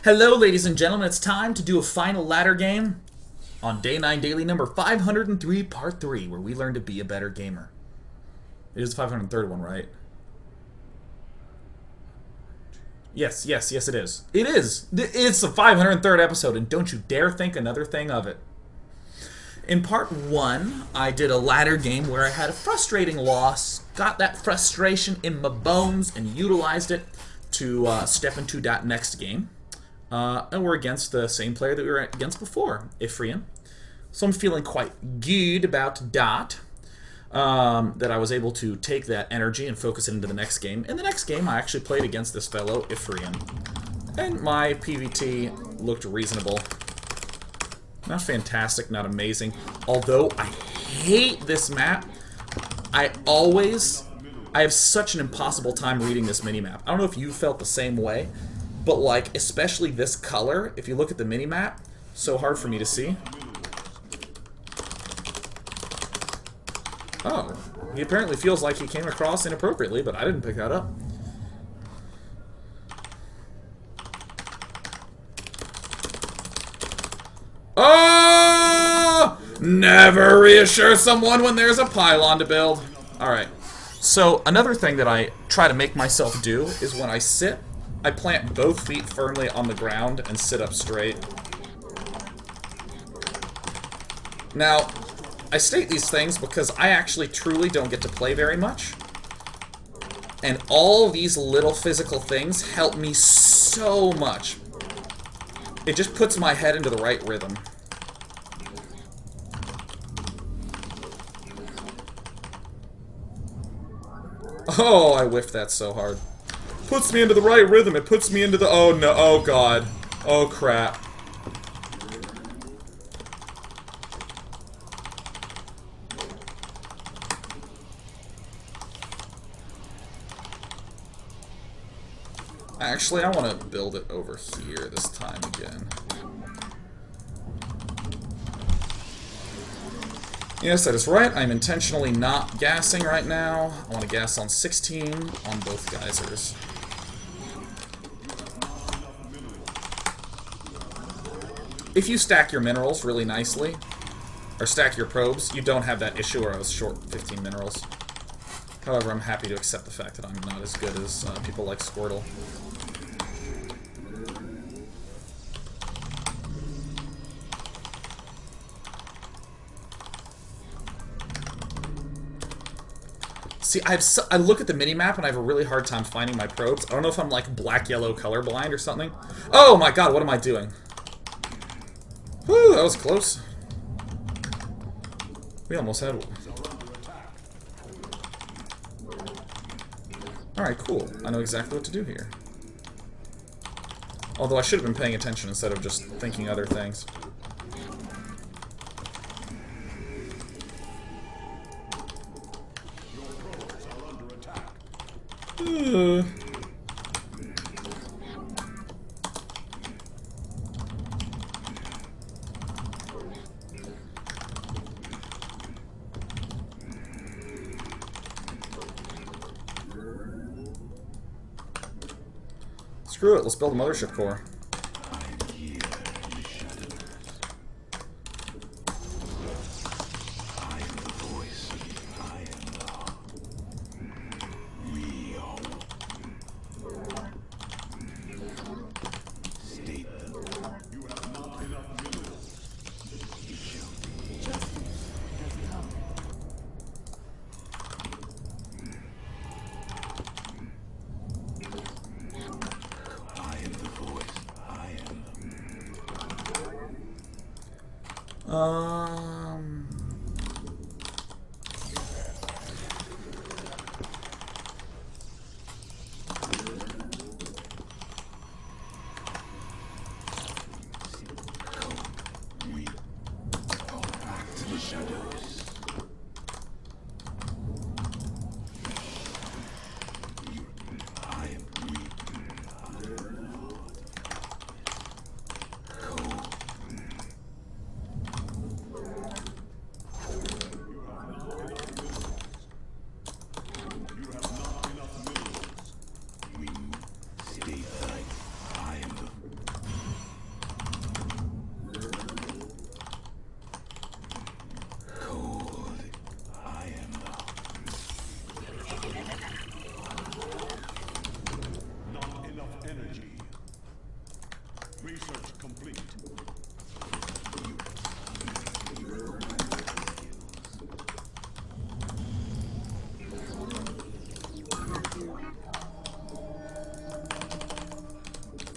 Hello, ladies and gentlemen. It's time to do a final ladder game on Day 9 Daily number 503, Part 3, where we learn to be a better gamer. It is the 503rd one, right? Yes, it is. It is! It's the 503rd episode, and don't you dare think another thing of it. In Part 1, I did a ladder game where I had a frustrating loss, got that frustration in my bones, and utilized it to step into that next game. And we're against the same player that we were against before, Ifrian. So I'm feeling quite good about that. That I was able to take that energy and focus it into the next game. In the next game, I actually played against this fellow, Ifrian. And my PvT looked reasonable. Not fantastic, not amazing. Although I hate this map. I have such an impossible time reading this minimap. I don't know if you felt the same way. But, like, especially this color, if you look at the minimap, so hard for me to see. Oh, he apparently feels like he came across inappropriately, but I didn't pick that up. Oh! Never reassure someone when there's a pylon to build. Alright, so another thing that I try to make myself do is when I sit, I plant both feet firmly on the ground and sit up straight. Now, I state these things because I actually truly don't get to play very much. And all these little physical things help me so much. It just puts my head into the right rhythm. Oh, I whiffed that so hard. Puts me into the right rhythm. It puts me into the... Oh, no. Oh, God. Oh, crap. Actually, I want to build it over here this time again. Yes, that is right. I'm intentionally not gassing right now. I want to gas on 16 on both geysers. If you stack your minerals really nicely, or stack your probes, you don't have that issue where I was short 15 minerals. However, I'm happy to accept the fact that I'm not as good as people like Squirtle. See, I look at the minimap and I have a really hard time finding my probes. I don't know if I'm like black-yellow colorblind or something. Oh my god, what am I doing? Whew, that was close. We almost had one. Alright, cool. I know exactly what to do here. Although I should have been paying attention instead of just thinking other things. Screw it, let's build a mothership core.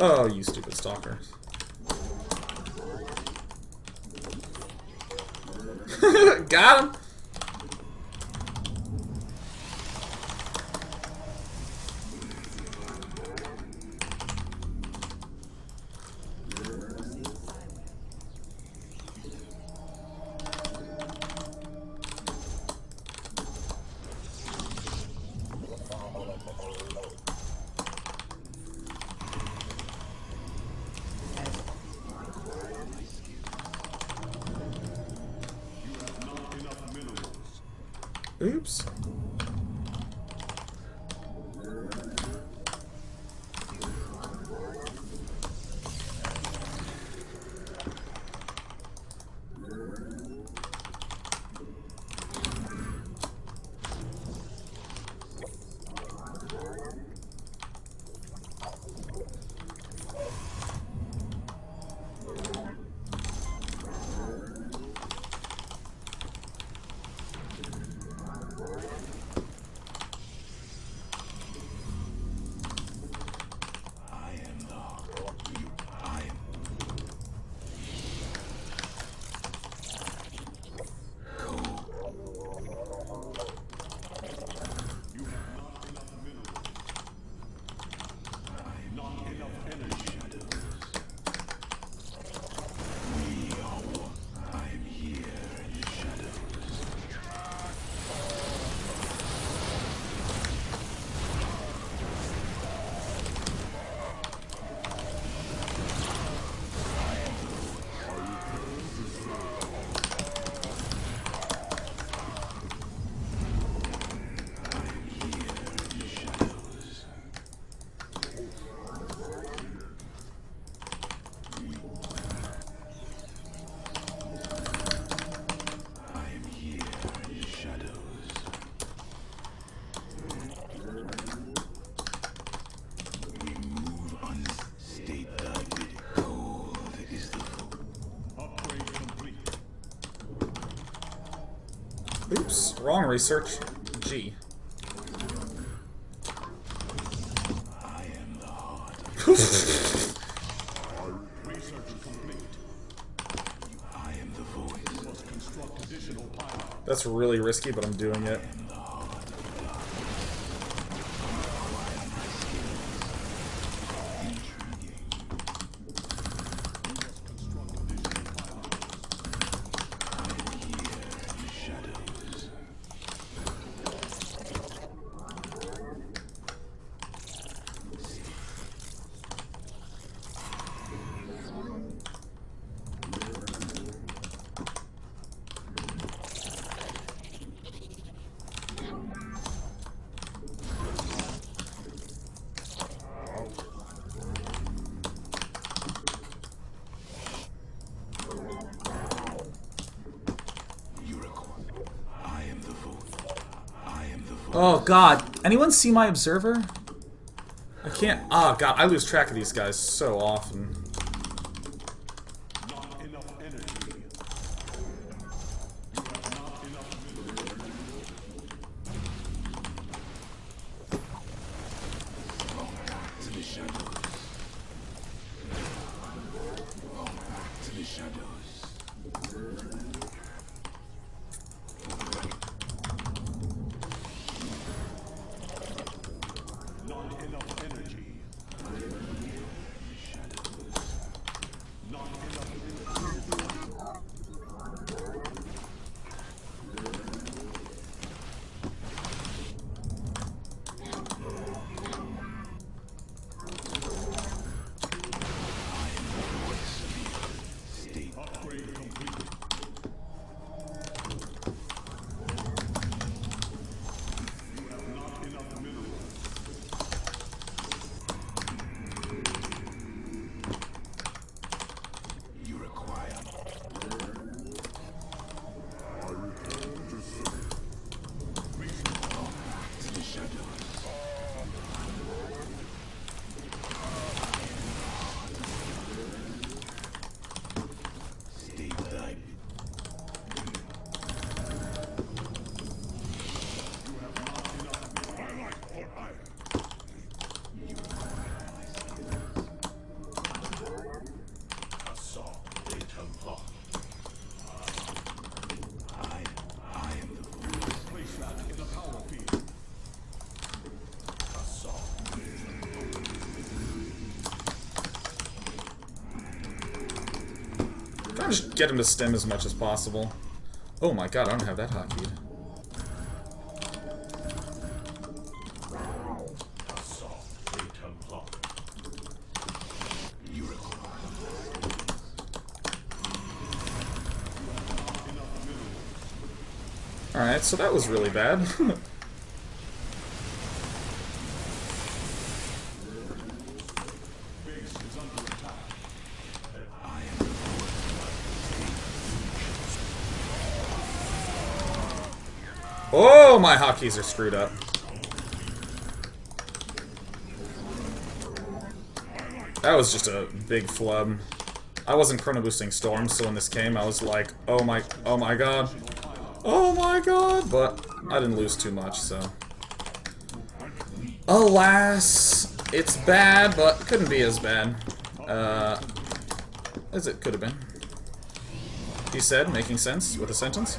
Oh, you stupid stalker. Got him! Oops. Oops, wrong research. G. I am the heart. I am the voice. That's really risky, but I'm doing it. Oh god, anyone see my observer? I can't. Oh god, I lose track of these guys so often. Not enough energy. To the shadows. To the shadows. Not enough energy. Just get him to stim as much as possible. Oh my god, I don't have that hotkeyed. Alright, so that was really bad. Oh, my hotkeys are screwed up. That was just a big flub. I wasn't chrono boosting Storm, so when this came, I was like, oh my god. Oh my god! But I didn't lose too much, so. Alas, it's bad, but couldn't be as bad. As it could have been. He said, making sense with a sentence.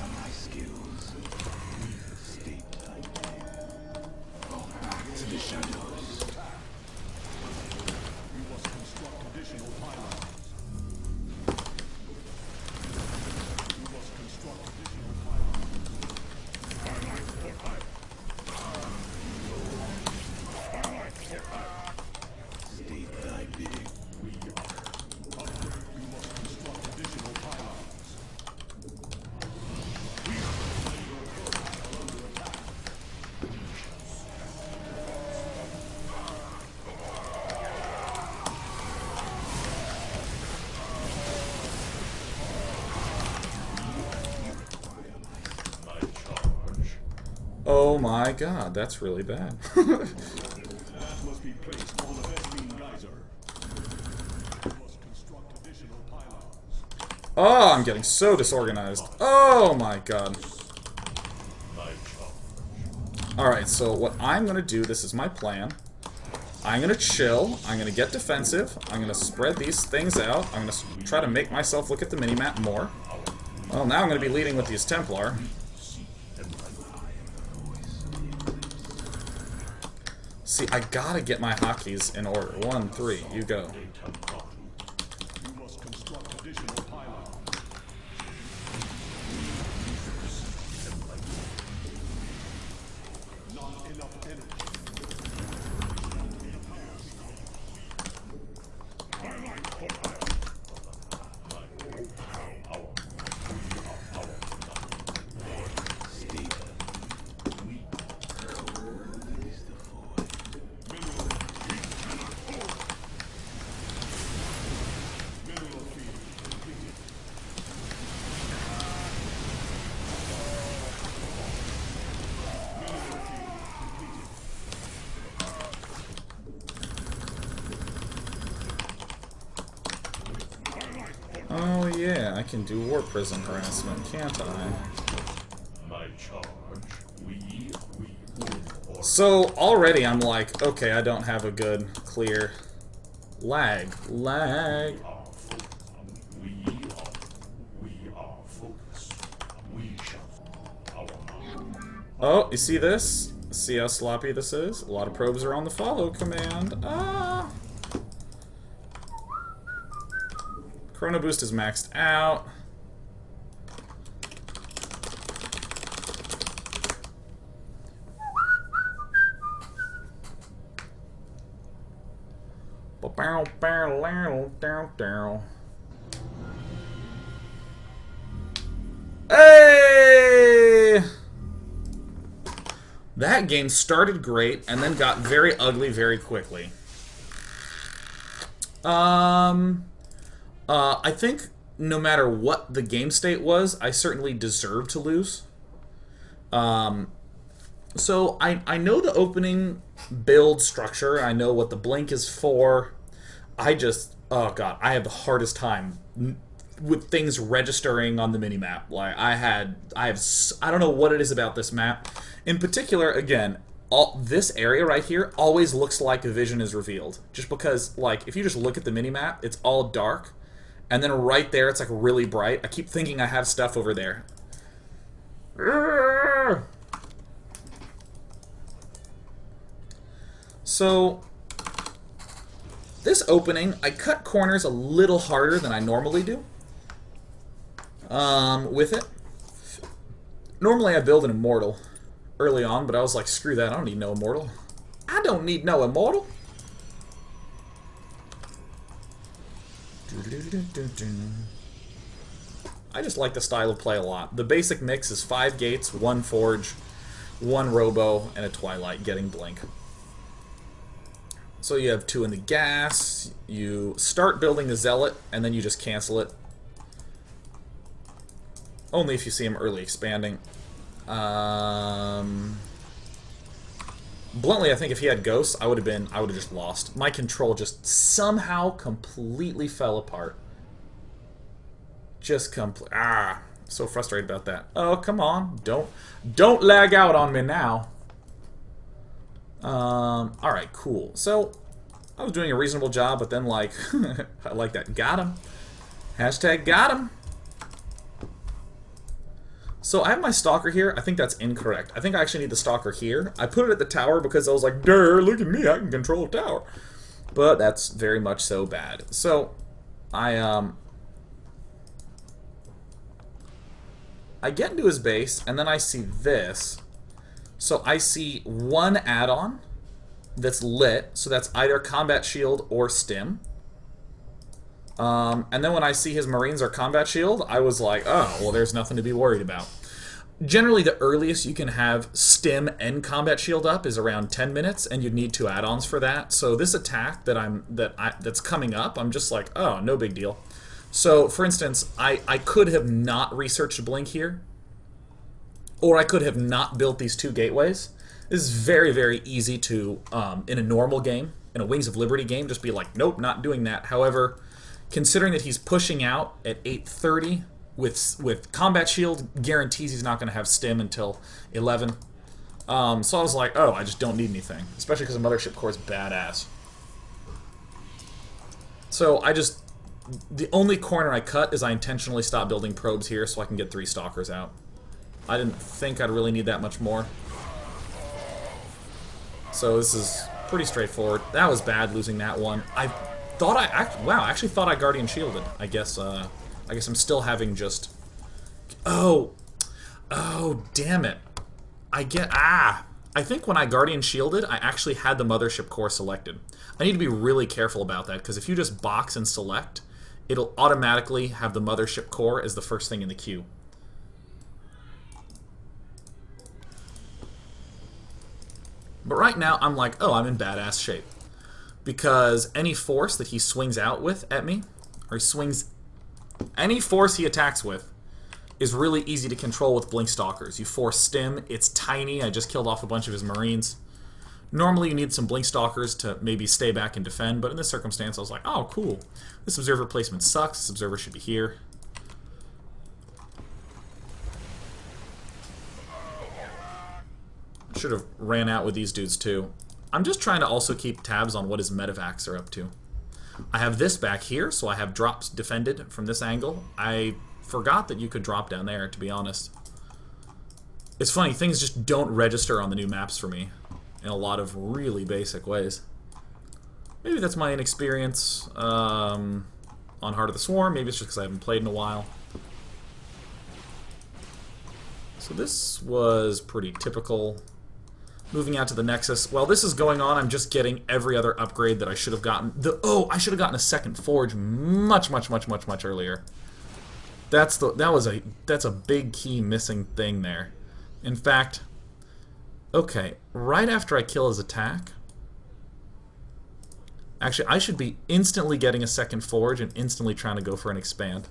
Oh my god, that's really bad. Oh, I'm getting so disorganized. Oh my god. Alright, so what I'm gonna do, this is my plan. I'm gonna chill, I'm gonna get defensive, I'm gonna spread these things out, I'm gonna try to make myself look at the minimap more. Well, now I'm gonna be leading with these Templar. See, I gotta get my hotkeys in order. 1, 3, you go. Oh yeah, I can do War Prison harassment, can't I? So already I'm like, okay, I don't have a good, clear lag. Oh, you see this? See how sloppy this is? A lot of probes are on the follow command. Ah! Chrono Boost is maxed out. Hey! That game started great and then got very ugly very quickly. I think no matter what the game state was, I certainly deserved to lose. So I know the opening build structure. I know what the blink is for. I just, oh god, I have the hardest time with things registering on the minimap. Like I don't know what it is about this map. In particular, again, this area right here always looks like a vision is revealed. Just because, like, if you just look at the minimap, it's all dark. And then right there, it's like really bright. I keep thinking I have stuff over there. So, this opening, I cut corners a little harder than I normally do. With it. Normally I build an immortal early on, but I was like, screw that, I don't need no immortal. I don't need no immortal. I just like the style of play a lot. The basic mix is 5 gates, 1 forge, 1 robo, and a twilight getting blink. So you have 2 in the gas, you start building the zealot, and then you just cancel it. Only if you see him early expanding. Bluntly, I think if he had ghosts, I would have just lost. My control just somehow completely fell apart. Just so frustrated about that. Oh, come on. Don't lag out on me now. Alright, cool. So, I was doing a reasonable job, but then, like, I like that. Got him. Hashtag got him. So I have my stalker here. I think that's incorrect. I think I actually need the stalker here. I put it at the tower because I was like, "Durr, look at me, I can control a tower." But that's very much so bad. So I get into his base, and then I see this. So I see 1 add-on that's lit. So that's either combat shield or stim. And then when I see his Marines are combat shield, I was like, oh, well, there's nothing to be worried about. Generally, the earliest you can have stim and combat shield up is around 10 minutes, and you'd need 2 add-ons for that. So this attack that's coming up, I'm just like, oh, no big deal. So, for instance, I could have not researched Blink here, or I could have not built these 2 gateways. This is very, very easy to, in a normal game, in a Wings of Liberty game, just be like, nope, not doing that. However, considering that he's pushing out at 8:30 with combat shield, guarantees he's not going to have stim until 11. So I was like, oh, I just don't need anything, especially because the Mothership Core is badass. So the only corner I cut is I intentionally stopped building probes here so I can get 3 stalkers out. I didn't think I'd really need that much more. So this is pretty straightforward. That was bad losing that one. I actually thought I Guardian Shielded. I guess I'm still having just... Oh, damn it. I think when I Guardian Shielded, I actually had the Mothership Core selected. I need to be really careful about that, because if you just box and select, it'll automatically have the Mothership Core as the first thing in the queue. But right now, I'm like, oh, I'm in badass shape. Because any force that he swings out with at me, or any force he attacks with, is really easy to control with Blink Stalkers. You force Stim, it's tiny, I just killed off a bunch of his Marines. Normally you need some Blink Stalkers to maybe stay back and defend, but in this circumstance I was like, oh, cool. This Observer placement sucks, this Observer should be here. Should have ran out with these dudes too. I'm just trying to also keep tabs on what his medevacs are up to. I have this back here, so I have drops defended from this angle. I forgot that you could drop down there, to be honest. It's funny, things just don't register on the new maps for me in a lot of really basic ways. Maybe that's my inexperience on Heart of the Swarm. Maybe it's just because I haven't played in a while. So this was pretty typical. Moving out to the Nexus. While this is going on, I'm just getting every other upgrade that I should have gotten. I should have gotten a second forge much earlier. That's a big key missing thing there. In fact, okay, right after I kill his attack, actually I should be instantly getting a second forge and instantly trying to go for an expand.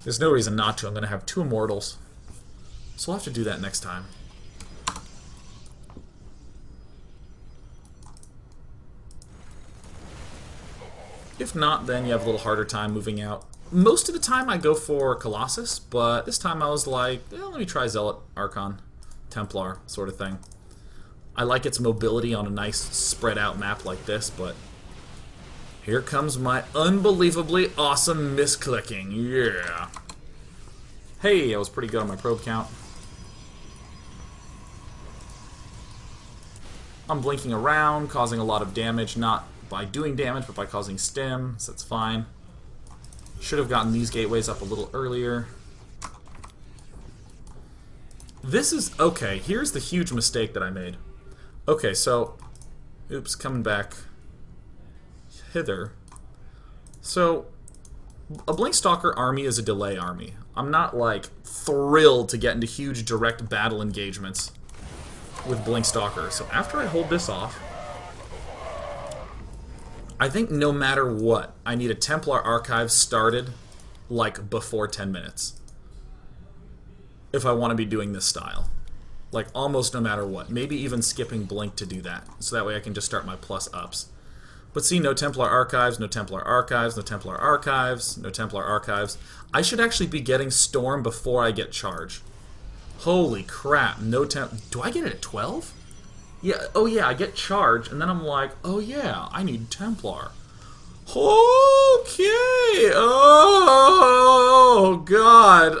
There's no reason not to. I'm going to have 2 immortals. So I'll have to do that next time. If not, then you have a little harder time moving out. Most of the time I go for Colossus, but this time I was like, let me try Zealot, Archon, Templar, sort of thing. I like its mobility on a nice spread out map like this, but here comes my unbelievably awesome misclicking. Yeah. Hey, I was pretty good on my probe count. I'm blinking around, causing a lot of damage, not by doing damage, but by causing stim, so that's fine. Should have gotten these gateways up a little earlier. This is... Okay, here's the huge mistake that I made. Okay, so... Oops, coming back hither. So, a Blinkstalker army is a delay army. I'm not, like, thrilled to get into huge direct battle engagements with Blinkstalker. So after I hold this off, I think no matter what, I need a Templar Archive started, like, before 10 minutes. If I want to be doing this style. Like, almost no matter what. Maybe even skipping Blink to do that. So that way I can just start my plus-ups. But see, no Templar Archives, no Templar Archives, no Templar Archives, no Templar Archives. I should actually be getting Storm before I get Charge. Holy crap, no Do I get it at 12? Yeah, oh yeah, I get Charge, and then I'm like, oh yeah, I need Templar. Okay, oh god,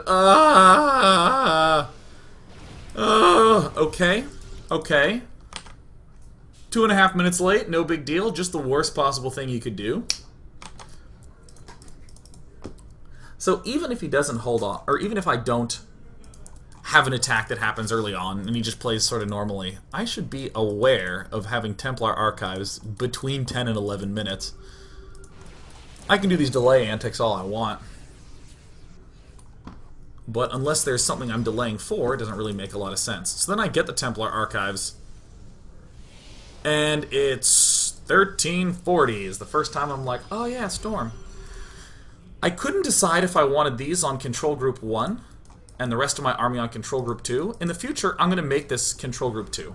okay, okay. 2.5 minutes late, no big deal, just the worst possible thing you could do. So even if he doesn't hold on, or even if I don't have an attack that happens early on and he just plays sort of normally, I should be aware of having Templar Archives between 10 and 11 minutes. I can do these delay antics all I want. But unless there's something I'm delaying for, it doesn't really make a lot of sense. So then I get the Templar Archives, and it's 1340 is the first time I'm like, oh yeah, Storm. I couldn't decide if I wanted these on Control Group 1 and the rest of my army on Control Group 2. In the future, I'm going to make this Control Group 2.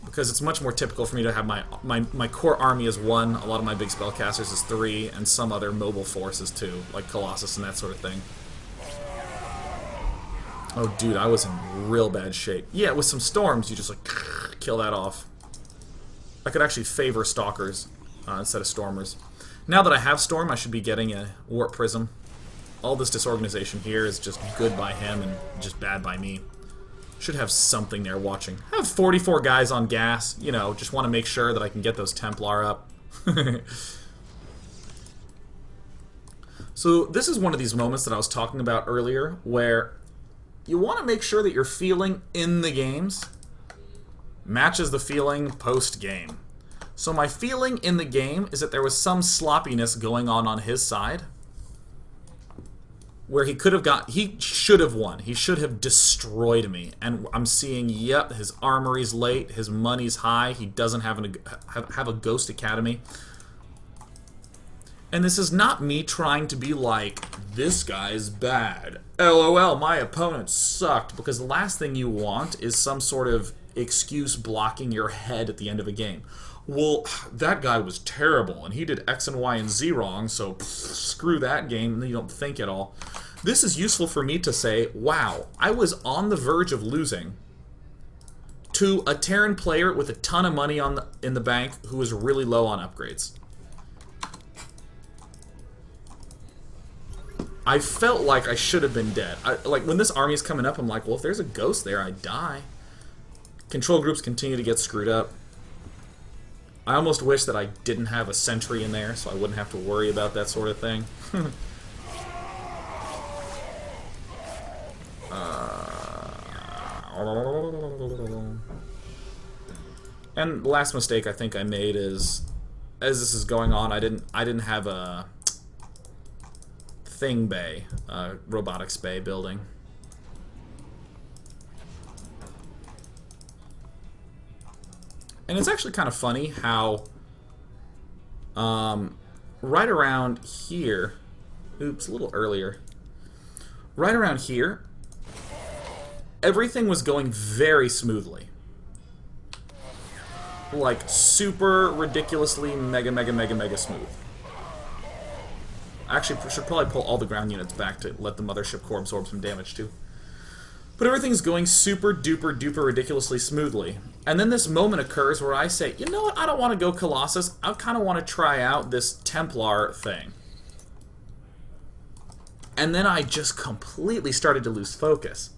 Because it's much more typical for me to have my core army as 1, a lot of my big spellcasters is 3, and some other mobile forces 2, like Colossus and that sort of thing. Oh dude, I was in real bad shape. Yeah, with some storms, you just like kill that off. I could actually favor Stalkers instead of Stormers. Now that I have Storm, I should be getting a Warp Prism. All this disorganization here is just good by him and just bad by me. Should have something there watching. I have 44 guys on gas. You know, just want to make sure that I can get those Templar up. So this is one of these moments that I was talking about earlier where you want to make sure that your feeling in the games matches the feeling post-game. So my feeling in the game is that there was some sloppiness going on his side, where he should have won. He should have destroyed me. And I'm seeing, yep, his armory's late, his money's high, he doesn't have a Ghost Academy. And this is not me trying to be like, this guy's bad. LOL, my opponent sucked. Because the last thing you want is some sort of excuse blocking your head at the end of a game. Well, that guy was terrible, and he did X and Y and Z wrong, so screw that game, and then you don't think at all. This is useful for me to say, wow, I was on the verge of losing to a Terran player with a ton of money in the bank who was really low on upgrades. I felt like I should have been dead. Like, when this army is coming up, I'm like, well, if there's a ghost there, I die. Control groups continue to get screwed up. I almost wish that I didn't have a sentry in there, so I wouldn't have to worry about that sort of thing. And the last mistake I think I made is, as this is going on, I didn't have a thing bay, robotics bay building. And it's actually kind of funny how right around here, oops, a little earlier, right around here, everything was going very smoothly. Like, super ridiculously mega smooth. Actually, should probably pull all the ground units back to let the mothership core absorb some damage too. But everything's going super duper ridiculously smoothly. And then this moment occurs where I say, you know what, I don't want to go Colossus. I kind of want to try out this Templar thing. And then I just completely started to lose focus.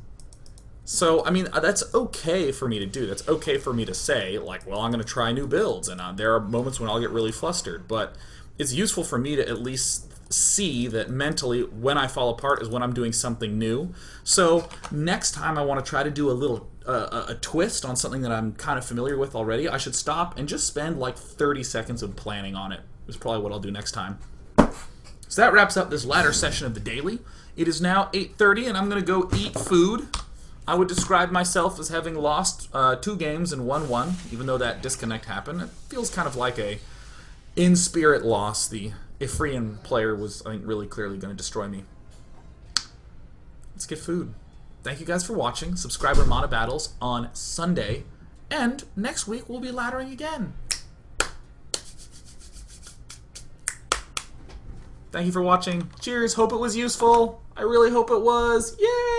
So, I mean, that's okay for me to do. That's okay for me to say, like, well, I'm going to try new builds. And there are moments when I'll get really flustered. But it's useful for me to at least see that mentally when I fall apart is when I'm doing something new. So next time I want to try to do a little a twist on something that I'm kind of familiar with already, I should stop and just spend like 30 seconds of planning on it. Is probably what I'll do next time. So that wraps up this latter session of the daily. It is now 8:30 and I'm going to go eat food. I would describe myself as having lost 2 games and won 1, even though that disconnect happened. It feels kind of like a in-spirit loss. The Ephraim player was, I think, really clearly going to destroy me. Let's get food. Thank you guys for watching. Subscribe to Mana Battles on Sunday. And next week we'll be laddering again. Thank you for watching. Cheers. Hope it was useful. I really hope it was. Yay!